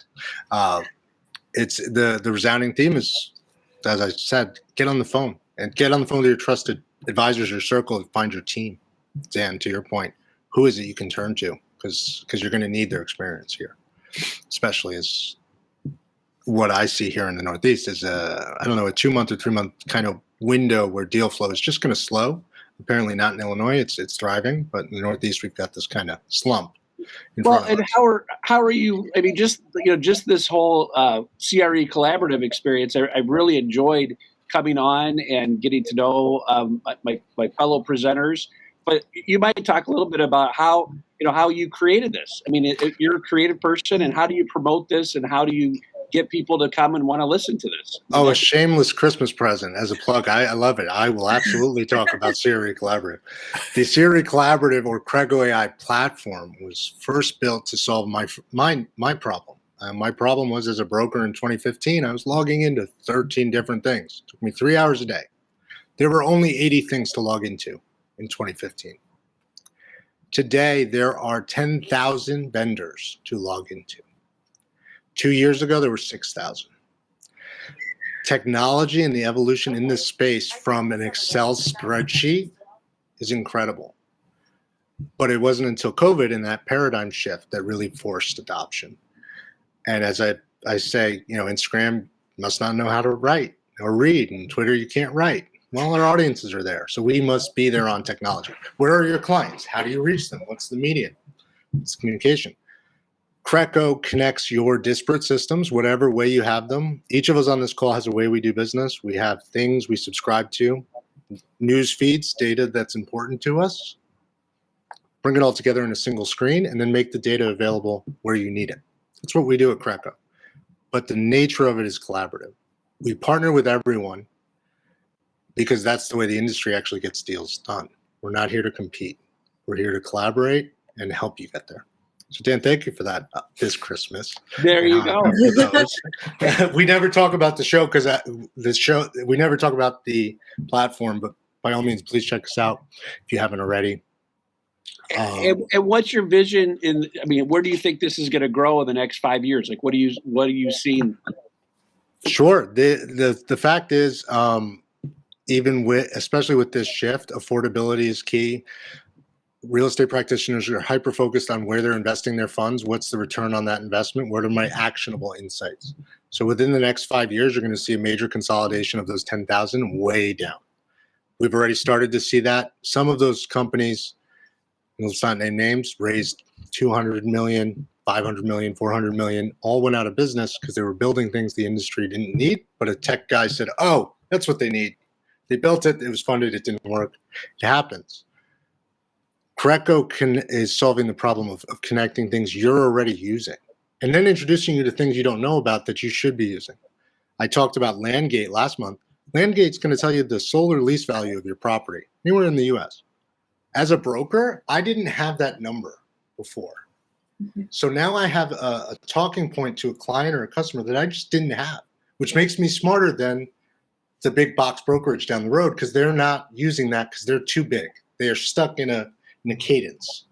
it's the resounding theme is, as I said, get on the phone and get on the phone with your trusted advisors, your circle, and find your team. Dan, to your point, who is it you can turn to? Because you're going to need their experience here, especially as what I see here in the Northeast is a 2-month or 3-month kind of window where deal flow is just going to slow. Apparently not in Illinois. It's thriving, but in the Northeast we've got this kind of slump. Well, and how are you? I mean, just this whole CRECollaborative experience. I really enjoyed coming on and getting to know my fellow presenters. But you might talk a little bit about how you created this. I mean, you're a creative person, and how do you promote this, and how do you get people to come and want to listen to this? Oh, a shameless Christmas present as a plug. I love it. I will absolutely talk about CRECollaborative. The CRECollaborative or CRECo.ai platform was first built to solve my problem. My problem was, as a broker in 2015, I was logging into 13 different things. It took me 3 hours a day. There were only 80 things to log into in 2015. Today, there are 10,000 vendors to log into. 2 years ago, there were 6,000. Technology and the evolution in this space from an Excel spreadsheet is incredible. But it wasn't until COVID and that paradigm shift that really forced adoption. And as I say, Instagram must not know how to write or read, and Twitter you can't write. Well, our audiences are there, so we must be there on technology. Where are your clients? How do you reach them? What's the medium? It's communication. CRECo connects your disparate systems, whatever way you have them. Each of us on this call has a way we do business. We have things we subscribe to, news feeds, data that's important to us. Bring it all together in a single screen and then make the data available where you need it. That's what we do at CRECo. But the nature of it is collaborative. We partner with everyone because that's the way the industry actually gets deals done. We're not here to compete. We're here to collaborate and help you get there. So Dan, thank you for that this Christmas. There you go. We never talk about the show because we never talk about the platform, but by all means, please check us out if you haven't already. And what's your vision where do you think this is going to grow in the next 5 years? Like, what are you seeing? Sure. The fact is, especially with this shift, affordability is key. Real estate practitioners are hyper-focused on where they're investing their funds. What's the return on that investment? What are my actionable insights? So within the next 5 years, you're going to see a major consolidation of those 10,000 way down. We've already started to see that. Some of those companies, let's not name names, raised 200 million, 500 million, 400 million, all went out of business because they were building things the industry didn't need. But a tech guy said, oh, that's what they need. They built it. It was funded. It didn't work. It happens. CRECo is solving the problem of connecting things you're already using and then introducing you to things you don't know about that you should be using. I talked about Landgate last month. Landgate's going to tell you the solar lease value of your property anywhere in the U.S. As a broker, I didn't have that number before. Mm-hmm. So now I have a talking point to a client or a customer that I just didn't have, which makes me smarter than the big box brokerage down the road because they're not using that because they're too big. They are stuck in a cadence.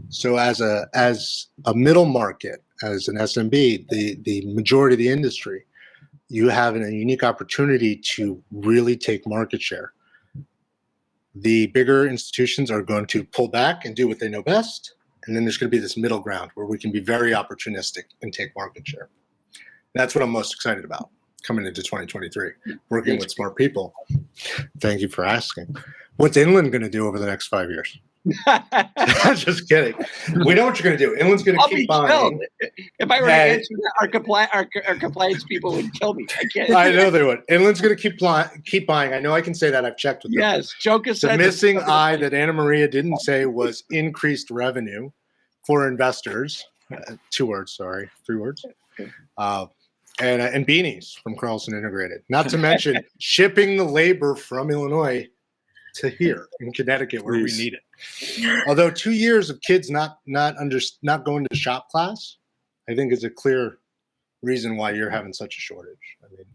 So as a middle market, as an SMB, the majority of the industry, you have a unique opportunity to really take market share. The bigger institutions are going to pull back and do what they know best. And then there's going to be this middle ground where we can be very opportunistic and take market share. That's what I'm most excited about coming into 2023, working with smart people. Thank you for asking. What's Inland going to do over the next 5 years? Just kidding. We know what you're going to do. Inland's going to I'll keep be buying. killed. If I were to Hey. answer that, our compliance people would kill me. I can't. I know they would. Inland's going to keep buying. I know I can say that. I've checked with them. Yes, Joka The said missing this. I that Anna Maria didn't say was increased revenue for investors. 2 words, sorry, 3 words. And beanies from Carlson Integrated. Not to mention shipping the labor from Illinois to here in Connecticut where Please. we need it. Although 2 years of kids not going to shop class, I think is a clear reason why you're having such a shortage. I mean,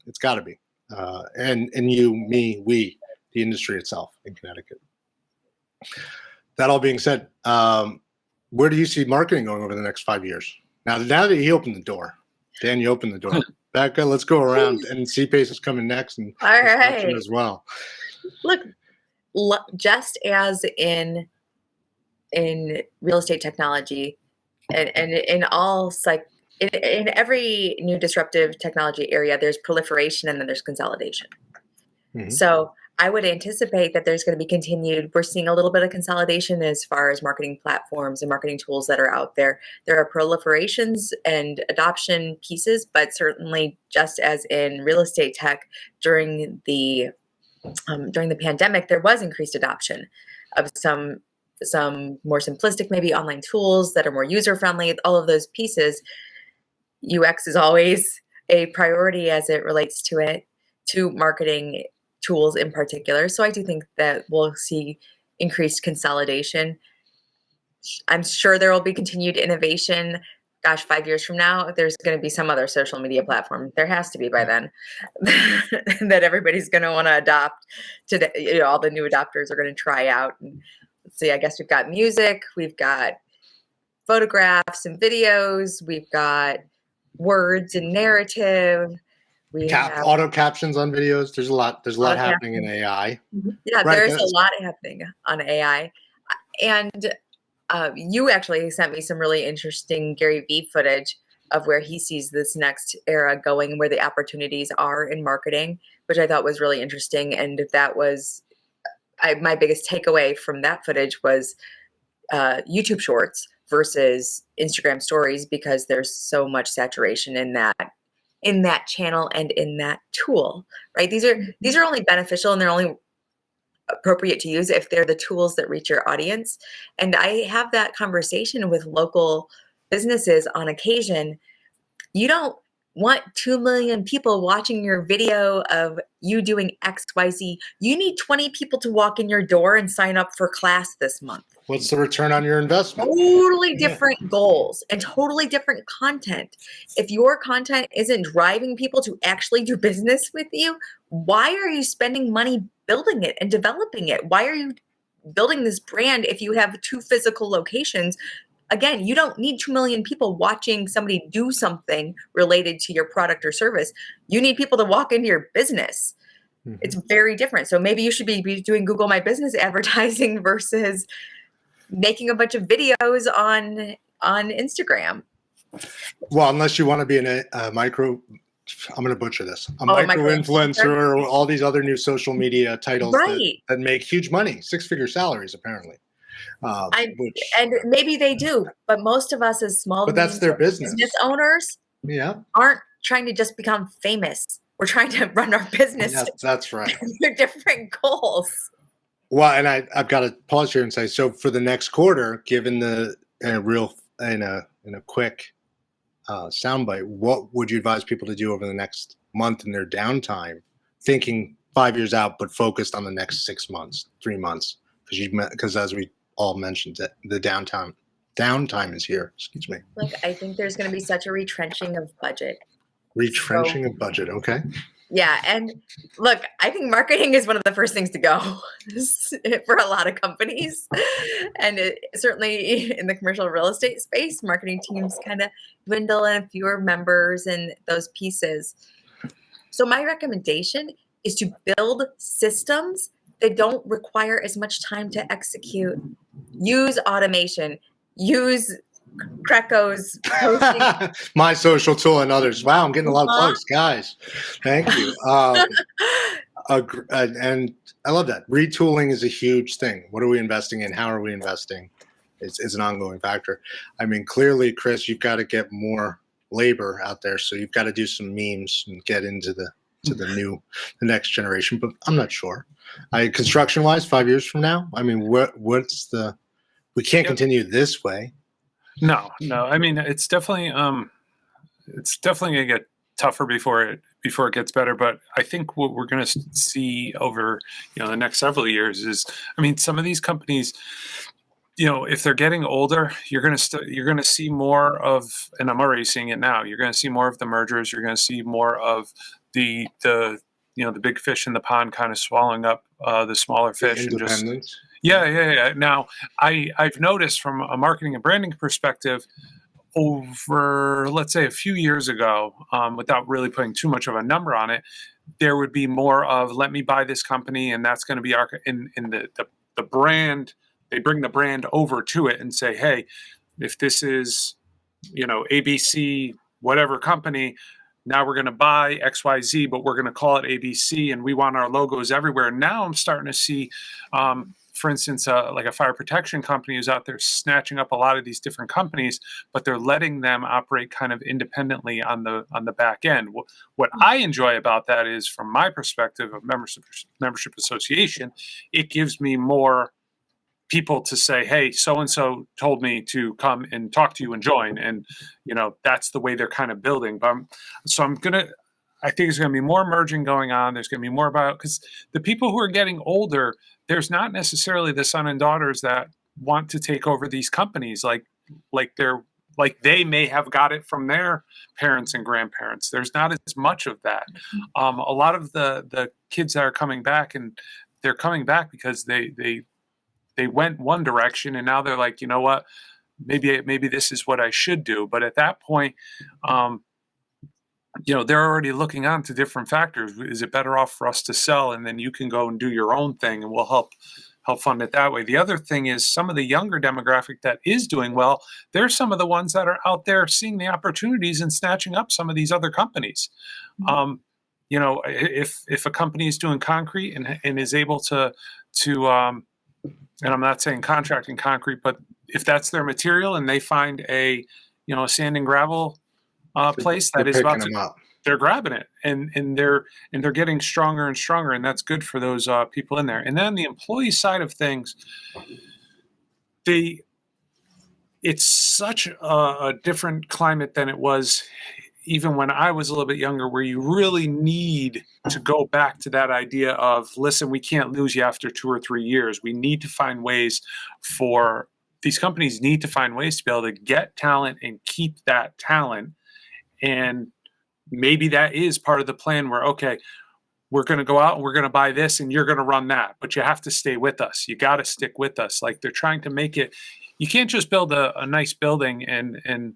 it's got to be. And you, me, we, the industry itself in Connecticut. That all being said, where do you see marketing going over the next 5 years? Now that you opened the door, Dan, you opened the door. Becca, let's go around. And CPACE is coming next, and All right. as well. Look, just as in real estate technology, and in all in every new disruptive technology area, there's proliferation and then there's consolidation. Mhm. So I would anticipate that there's going to be continued. We're seeing a little bit of consolidation as far as marketing platforms and marketing tools that are out there. There are proliferations and adoption pieces, but certainly just as in real estate tech during the pandemic, there was increased adoption of some more simplistic, maybe online tools that are more user-friendly, all of those pieces. UX is always a priority as it relates to marketing tools in particular. So I do think that we'll see increased consolidation. I'm sure there will be continued innovation. Gosh, 5 years from now, there's going to be some other social media platform. There has to be by then that everybody's going to want to adopt. Today, all the new adopters are going to try out. And let's see, I guess we've got music, we've got photographs and videos, we've got words and narrative. We have Auto captions on videos. There's a lot Auto happening in captions. AI. Yeah, Right, there's that's- a lot happening on AI. And you actually sent me some really interesting Gary Vee footage of where he sees this next era going, where the opportunities are in marketing, which I thought was really interesting. And that was my biggest takeaway from that footage was YouTube Shorts versus Instagram Stories, because there's so much saturation in that channel and in that tool, right? These are only beneficial and they're only appropriate to use if they're the tools that reach your audience. And I have that conversation with local businesses on occasion. You don't want 2 million people watching your video of you doing XYZ. You need 20 people to walk in your door and sign up for class this month. What's the return on your investment? Totally different goals and totally different content. If your content isn't driving people to actually do business with you, why are you spending money building it and developing it? Why are you building this brand if you have 2 physical locations? Again, you don't need 2 million people watching somebody do something related to your product or service. You need people to walk into your business. Mm-hmm. It's very different. So maybe you should be doing Google My Business advertising versus making a bunch of videos on Instagram. Well, unless you want to be a micro, I'm going to butcher this, micro influencer or all these other new social media titles that make huge money, 6-figure salaries apparently. And maybe they do, but most of us as small that's their business owners aren't trying to just become famous. We're trying to run our business. Yes, that's right. They're different goals. Well, and I've got to pause here and say, so for the next quarter, given the in a quick soundbite, what would you advise people to do over the next month in their downtime, thinking 5 years out, but focused on the next 6 months, 3 months? Because as we all mentioned, that the downtime is here. Excuse me. Look, I think there's going to be such a retrenching of budget. Of budget, okay. Yeah, and look, I think marketing is one of the first things to go for a lot of companies. And certainly in the commercial real estate space, marketing teams kind of dwindle and fewer members and those pieces. So my recommendation is to build systems that don't require as much time to execute. Use automation. Use CRECo's posting. My social tool and others. Wow, I'm getting a lot of plugs, guys. Thank you. And I love that. Retooling is a huge thing. What are we investing in? How are we investing? It's an ongoing factor. I mean, clearly, Chris, you've got to get more labor out there. So you've got to do some memes and get into the next generation. But I'm not sure. Construction wise, 5 years from now, I mean, we can't continue this way. No. I mean, it's definitely going to get tougher before it gets better. But I think what we're going to see over, the next several years is, I mean, some of these companies, if they're getting older, you're going to see more of, and I'm already seeing it now. You're going to see more of the mergers. You're going to see more of the big fish in the pond kind of swallowing up the smaller fish. Independence. Yeah. Now, I've noticed from a marketing and branding perspective, over, let's say, a few years ago, without really putting too much of a number on it, there would be more of, let me buy this company, and that's going to be in the brand. They bring the brand over to it and say, hey, if this is, ABC, whatever company, now we're going to buy XYZ, but we're going to call it ABC, and we want our logos everywhere. Now I'm starting to see, for instance, like a fire protection company who's out there snatching up a lot of these different companies, but they're letting them operate kind of independently on the back end. What I enjoy about that is, from my perspective of membership association, it gives me more people to say, hey, so-and-so told me to come and talk to you and join. And, that's the way they're kind of building. But I think there's going to be more merging going on. There's going to be more about, because the people who are getting older, there's not necessarily the son and daughters that want to take over these companies like they may have got it from their parents and grandparents. There's not as much of that. A lot of the kids that are coming back, and they're coming back because they went one direction, and now they're like, you know what, maybe this is what I should do. But at that point, they're already looking on to different factors. Is it better off for us to sell, and then you can go and do your own thing, and we'll help fund it that way? The other thing is, some of the younger demographic that is doing well, they're some of the ones that are out there seeing the opportunities and snatching up some of these other companies. If a company is doing concrete and is able to and I'm not saying contracting concrete, but if that's their material and they find a sand and gravel place that is about to, they're grabbing it, and they're getting stronger and stronger, and that's good for those people in there. And then the employee side of things, it's such a different climate than it was even when I was a little bit younger, where you really need to go back to that idea of, listen, we can't lose you after 2 or 3 years. We need to find ways these companies need to find ways to be able to get talent and keep that talent. And maybe that is part of the plan where, okay, we're going to go out and we're going to buy this and you're going to run that, but you have to stay with us. You got to stick with us. Like, they're trying to make it, you can't just build a nice building and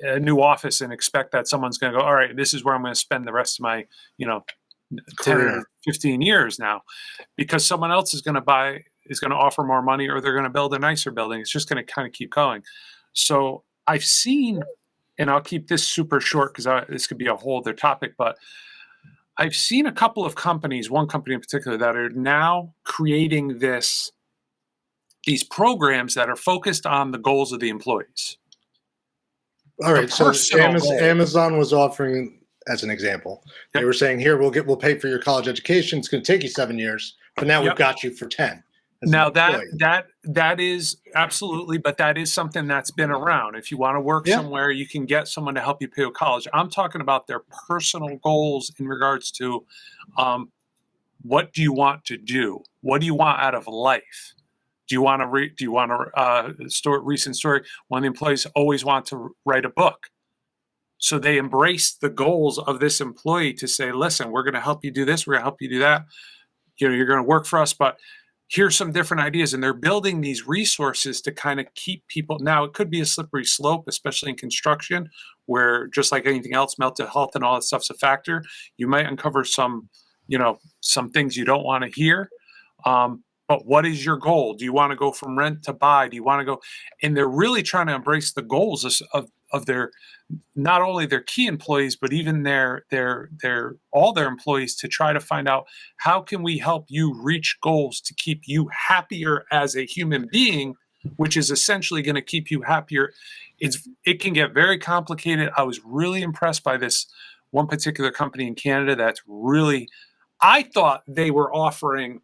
a new office and expect that someone's going to go, all right, this is where I'm going to spend the rest of my, 10 or 15 years now, because someone else is going to offer more money, or they're going to build a nicer building. It's just going to kind of keep going. So I've seen, and I'll keep this super short because this could be a whole other topic, but I've seen a couple of companies, one company in particular, that are now creating these programs that are focused on the goals of the employees. All right, so Amazon was offering, as an example, they were saying, here, we'll pay for your college education. It's going to take you 7 years, but now we've got you for 10. Now that is absolutely, but that is something that's been around. If you want to work somewhere, you can get someone to help you pay for college. I'm talking about their personal goals in regards to what do you want to do? What do you want out of life? Do you want to recent story? One of the employees always want to write a book. So they embrace the goals of this employee to say, listen, we're going to help you do this. We're going to help you do that. You're going to work for us, but here's some different ideas. And they're building these resources to kind of keep people. Now, it could be a slippery slope, especially in construction, where, just like anything else, mental health and all that stuff's a factor. You might uncover some things you don't want to hear. But what is your goal? Do you want to go from rent to buy? Do you want to go? And they're really trying to embrace the goals of of their, not only their key employees, but even all their employees, to try to find out how can we help you reach goals to keep you happier as a human being, which is essentially going to keep you happier. It can get very complicated. I was really impressed by this one particular company in Canada that's really, I thought they were offering,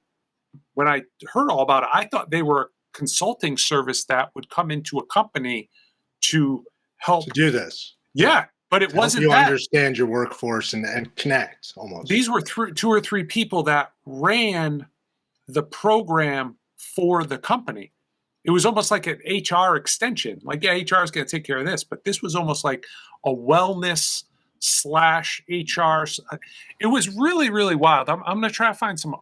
when I heard all about it, I thought they were a consulting service that would come into a company to help to do this. Yeah, but it wasn't help you that. Understand your workforce and connect almost. These were two or three people that ran the program for the company. It was almost like an HR extension. Like, yeah, HR is going to take care of this, but this was almost like a wellness / HR. It was really, really wild. I'm going to try to find some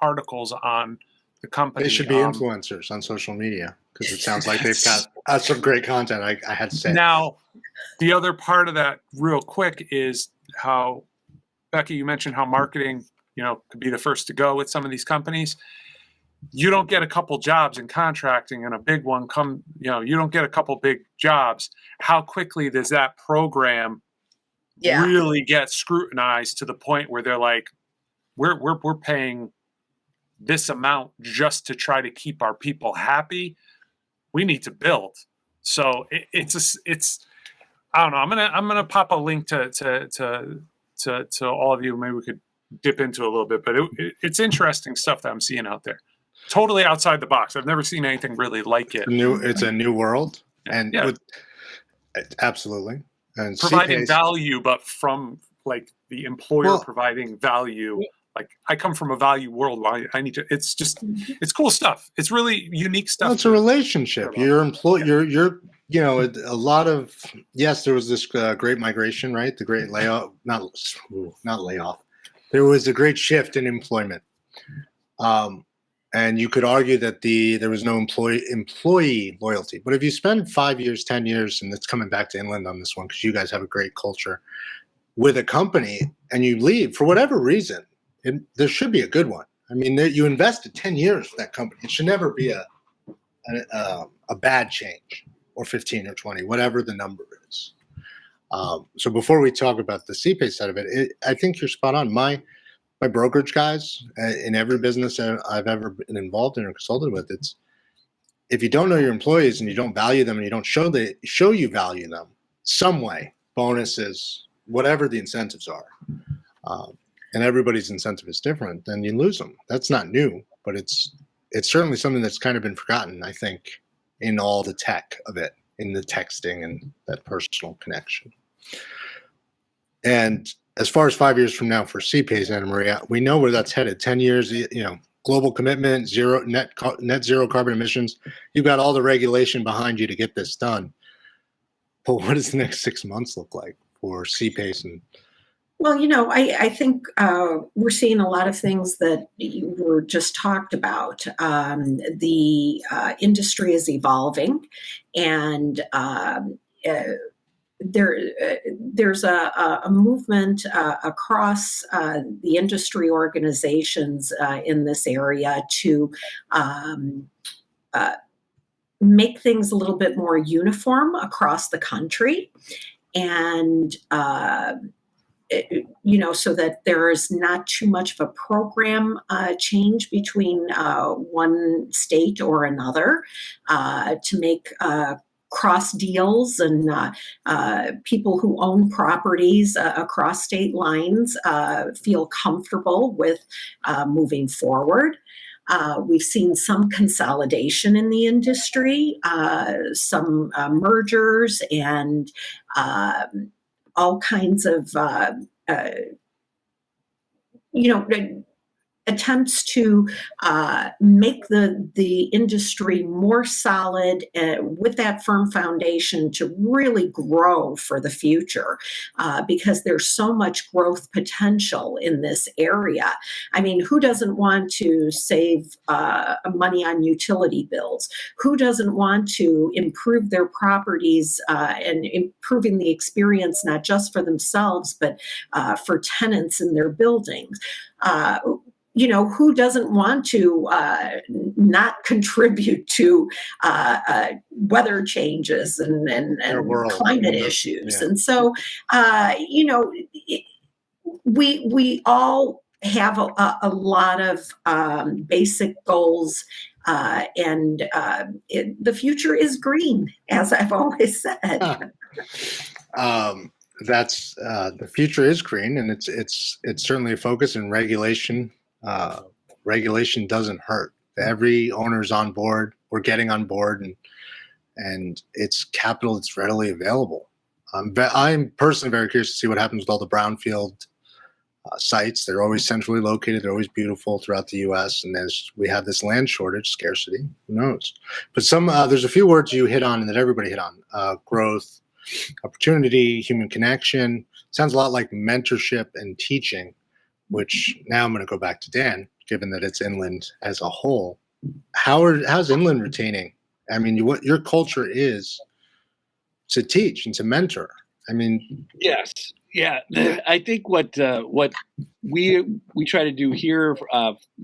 articles on the company. They should be influencers on social media, because it sounds like they've got some great content. I had to say. Now, the other part of that, real quick, is how, Becky, you mentioned how marketing, could be the first to go with some of these companies. You don't get a couple jobs in contracting and a big one you don't get a couple big jobs. How quickly does that program really get scrutinized to the point where they're like, we're paying this amount just to try to keep our people happy? We need to build. So it's I don't know. I'm gonna pop a link to all of you. Maybe we could dip into a little bit, but it's interesting stuff that I'm seeing out there. Totally outside the box. I've never seen anything really like it. It's a new world, and yeah. Absolutely, and providing CPACE, value, but from like the employer providing value. Like, I come from a value world. I need to. It's just, it's cool stuff. It's really unique stuff. Well, it's a relationship. Your employee, you're a lot of, yes, there was this great migration, right? The great layoff, not layoff. There was a great shift in employment. And you could argue that there was no employee loyalty. But if you spend 5 years, 10 years, and it's coming back to Inland on this one, because you guys have a great culture with a company, and you leave for whatever reason, there should be a good one. I mean, you invested 10 years with that company. It should never be a bad change, or 15 or 20, whatever the number is. So before we talk about the CPACE side of it, I think you're spot on. My brokerage guys, in every business I've ever been involved in or consulted with, it's, if you don't know your employees and you don't value them and you don't show you value them some way, bonuses, whatever the incentives are, and everybody's incentive is different, then you lose them. That's not new, but it's certainly something that's kind of been forgotten, I think, in all the tech of it, in the texting and that personal connection. And as far as 5 years from now for CPACE, Anna Maria, we know where that's headed. 10 years, global commitment, net zero carbon emissions. You've got all the regulation behind you to get this done. But what does the next 6 months look like for CPACE? Well, I think we're seeing a lot of things that you were just talked about. The industry is evolving, and there's a movement across the industry organizations in this area to make things a little bit more uniform across the country, and so that there is not too much of a program change between one state or another, to make cross deals and people who own properties across state lines feel comfortable with moving forward. We've seen some consolidation in the industry, some mergers, and all kinds of, attempts to make the industry more solid with that firm foundation to really grow for the future, because there's so much growth potential in this area. I mean, who doesn't want to save money on utility bills? Who doesn't want to improve their properties and improving the experience, not just for themselves, but for tenants in their buildings? who doesn't want to not contribute to weather changes and climate issues? Yeah. And so, we all have a lot of basic goals, and the future is green, as I've always said. That's the future is green, and it's certainly a focus. And regulation doesn't hurt. Every owner's on board. We're getting on board, and it's capital that's readily available. I'm personally very curious to see what happens with all the brownfield sites. They're always centrally located. They're always beautiful throughout the U.S. And as we have this land shortage, scarcity, who knows? But there's a few words you hit on and that everybody hit on: growth, opportunity, human connection. Sounds a lot like mentorship and teaching, which now I'm going to go back to Dan, given that it's inland as a whole. How's inland retaining? I mean, what your culture is to teach and to mentor. I mean, yes. Yeah, I think what we try to do here,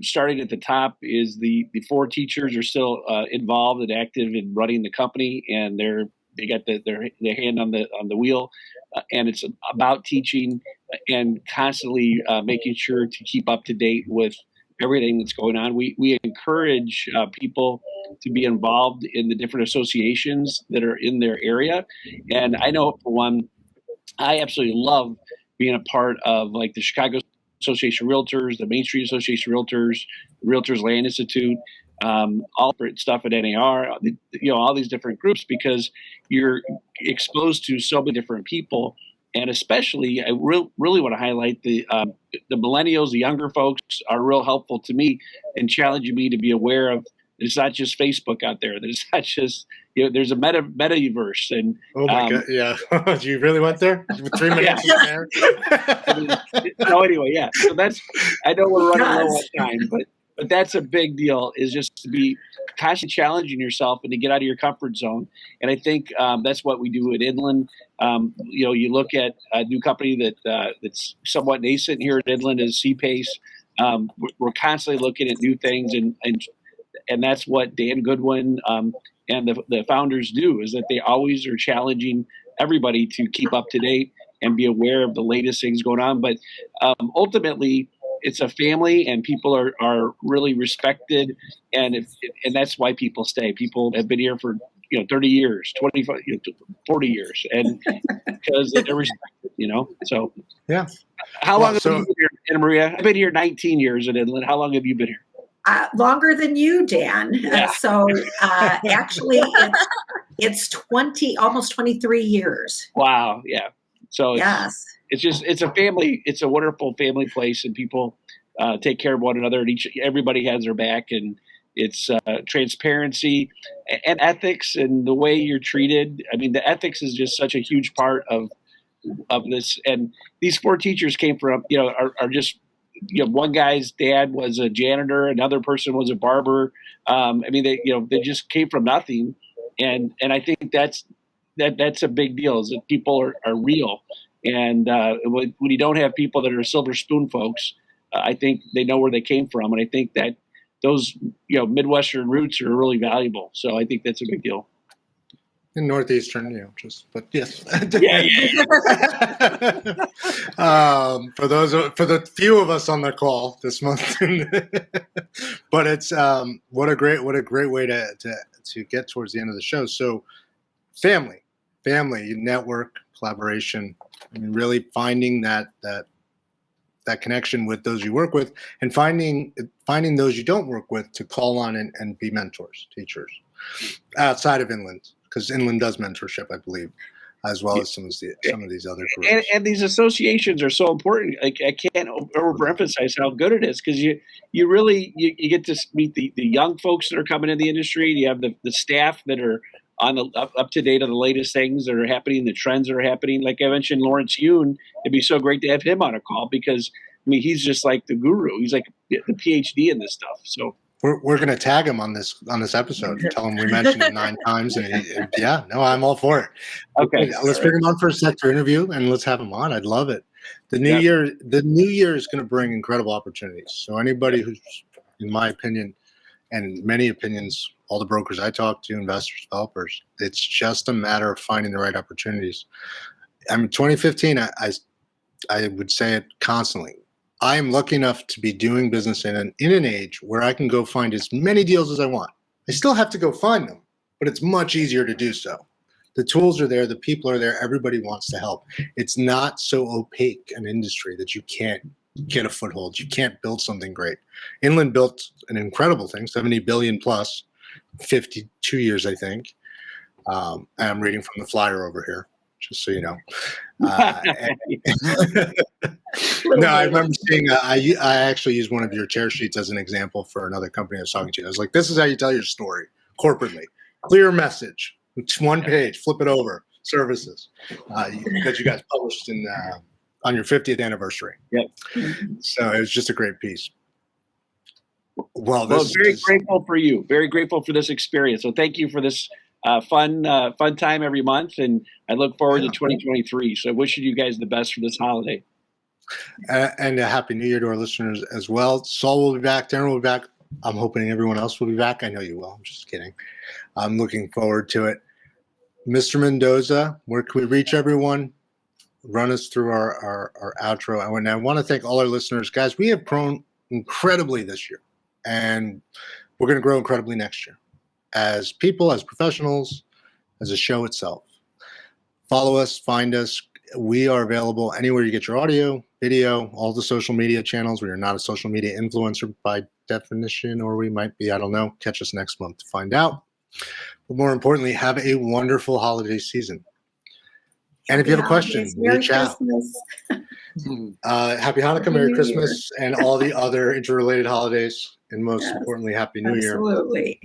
starting at the top, is the 4 teachers are still involved and active in running the company, and they got their hand on the wheel, and it's about teaching and constantly making sure to keep up to date with everything that's going on. We encourage people to be involved in the different associations that are in their area, and I know for one, I absolutely love being a part of like the Chicago Association of Realtors, the Main Street Association of Realtors, Realtors Land Institute, all the stuff at NICAR, all these different groups, because you're exposed to so many different people. And especially, I really want to highlight the millennials, the younger folks are real helpful to me in challenging me to be aware of. It's not just Facebook out there. There's not just, there's a metaverse. And oh my God, yeah. You really went there? 3 minutes there? Anyway, yeah. So I know we're running low on time, but that's a big deal, is just to be constantly challenging yourself and to get out of your comfort zone. And I think that's what we do at Inland. You look at a new company that's somewhat nascent here at Inland is CPACE. We're constantly looking at new things, and that's what Dan Goodwin and the founders do, is that they always are challenging everybody to keep up to date and be aware of the latest things going on. But ultimately, it's a family, and people are really respected, and that's why people stay. People have been here for 30 years, 25, 40 years, and because they're respected, So yeah. How long have you been here, Anna Maria? I've been here 19 years at Inland. How long have you been here? Longer than you, Dan. Yeah. Actually, it's almost 23 years. Wow. Yeah. So yes, it's a family. It's a wonderful family place, and people take care of one another, and everybody has their back, and it's transparency and ethics and the way you're treated. I mean, the ethics is just such a huge part of this. And these 4 teachers came from, are just, one guy's dad was a janitor, another person was a barber. They just came from nothing, and I think that's a big deal, is that people are real, and when you don't have people that are silver spoon folks, I think they know where they came from, and I think that those Midwestern roots are really valuable. So I think that's a big deal. In Northeastern, but yes. Yeah. For the few of us on the call this month, but it's what a great way to get towards the end of the show. So, family, network, collaboration. I mean, really finding that connection with those you work with, and finding those you don't work with to call on and be mentors, teachers outside of Inland. Because Inland does mentorship, I believe, as well as some of these other groups. And these associations are so important. Like, I can't overemphasize how good it is, because you really get to meet the young folks that are coming in the industry. You have the staff that are on the up to date on the latest things that are happening, the trends that are happening. Like I mentioned, Lawrence Yoon, it'd be so great to have him on a call, because he's just like the guru. He's like the PhD in this stuff. So. We're going to tag him on this episode. Tell him we mentioned it 9 times, and I'm all for it. Okay, let's bring him on for a sector interview, and let's have him on. I'd love it. The new year is going to bring incredible opportunities. So anybody who's, in my opinion, and many opinions, all the brokers I talk to, investors, developers, it's just a matter of finding the right opportunities. I mean, 2015, I would say it constantly. I am lucky enough to be doing business in an age where I can go find as many deals as I want. I still have to go find them, but it's much easier to do so. The tools are there, the people are there, everybody wants to help. It's not so opaque an industry that you can't get a foothold. You can't build something great. Inland built an incredible thing, 70 billion plus, 52 years, I think. And I'm reading from the flyer over here, just so you know. No, I remember seeing, I actually used one of your tear sheets as an example for another company I was talking to. I was like, this is how you tell your story corporately. Clear message. It's one page, flip it over, services that you guys published on your 50th anniversary. Yep. So it was just a great piece. Well, very grateful for you. Very grateful for this experience. So thank you for this fun time every month, and I look forward to 2023. So wishing you guys the best for this holiday. And a happy New Year to our listeners as well. Saul will be back. Darren will be back. I'm hoping everyone else will be back. I know you will. I'm just kidding. I'm looking forward to it. Mr. Mendoza, where can we reach everyone? Run us through our outro. And I want to thank all our listeners. Guys, we have grown incredibly this year, and we're going to grow incredibly next year. As people, as professionals, as a show itself. Follow us, find us. We are available anywhere you get your audio, video, all the social media channels. We are not a social media influencer by definition, or we might be, I don't know. Catch us next month to find out. But more importantly, have a wonderful holiday season. And if you have a question, reach out. Happy Hanukkah, Merry Christmas, and all the other interrelated holidays. And most importantly, Happy New Year. Absolutely.